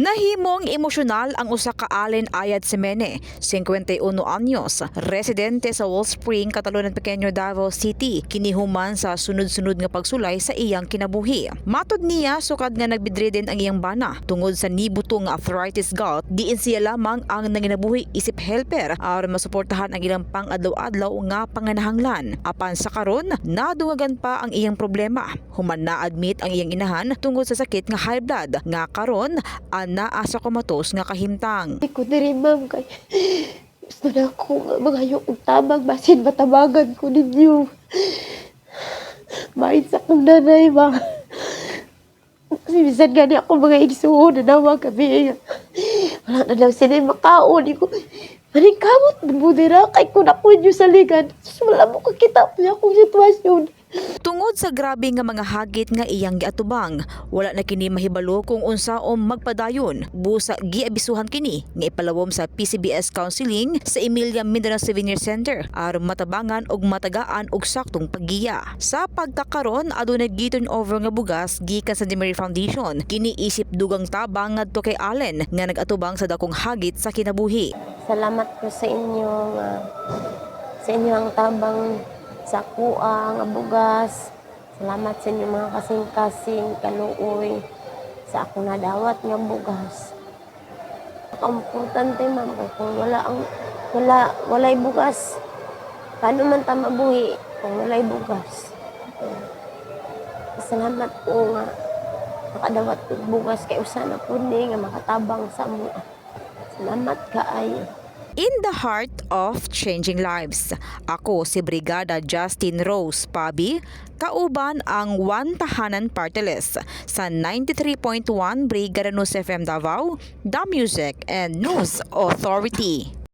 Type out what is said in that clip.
Nahimong emosyonal ang usa ka Allen Ayad Semene, 51 anyos, residente sa Wellspring, Catalonia, Pequeño, Davao City, kinihuman sa sunod-sunod nga pagsulay sa iyang kinabuhi. Matod niya sukad nga nagbidriden ang iyang bana tungod sa nibuto nga arthritis gout, diin siya lamang ang nanginabuhi isip helper aron masuportahan ang ilang pang-adlaw-adlaw nga panganahanglan. Apan sa karon, nadungagan pa ang iyang problema. Human na admit ang iyang inahan tungod sa sakit nga high blood nga karon naa sa komatos nga kahimtang. Hindi ko diri ma'am kay gusto na ako nga magayo og tabang basin matabagan ko ninyo. Main sa akong nanay ba. Kasi bisan gani ako mga igsuon na nawa kami. Wala na lang sila makaon. Maning kamot bubudira kay ko na po nyo sa ligan. Wala mo kakita po akong sitwasyon. Tungod sa grabe nga mga hagit nga iyang giatubang, wala na kini mahibalo kung unsaon magpadayon. Busa giabisuhan kini nga ipalawom sa PCBS counseling sa Emilia Mindanao Souvenir Center aron matabangan og matagaan og saktong paggiya. Sa pagkakaron adunay giturn over nga bugas gikan sa Demery Foundation. Kini isip dugang tabang ngadto kay Allen nga nagatubang sa dakong hagit sa kinabuhi. Salamat po sa inyo nga ang tabang sa kuang nga bugas. Salamat sa inyo mga kasing-kasing kaluoy sa ako nadawat nga bugas. Ang importante ma'am kung walay bugas. Paano man ta mabuhi kung walay bugas? Salamat po nga nakadawat og bugas kay usa na pud ni nga makatabang sa amo. Salamat kaayo. In the heart of changing lives, ako si Brigada Justin Rose Pabi, kauban ang One Tahanan Party List sa 93.1 Brigada News FM Davao, The Music and News Authority.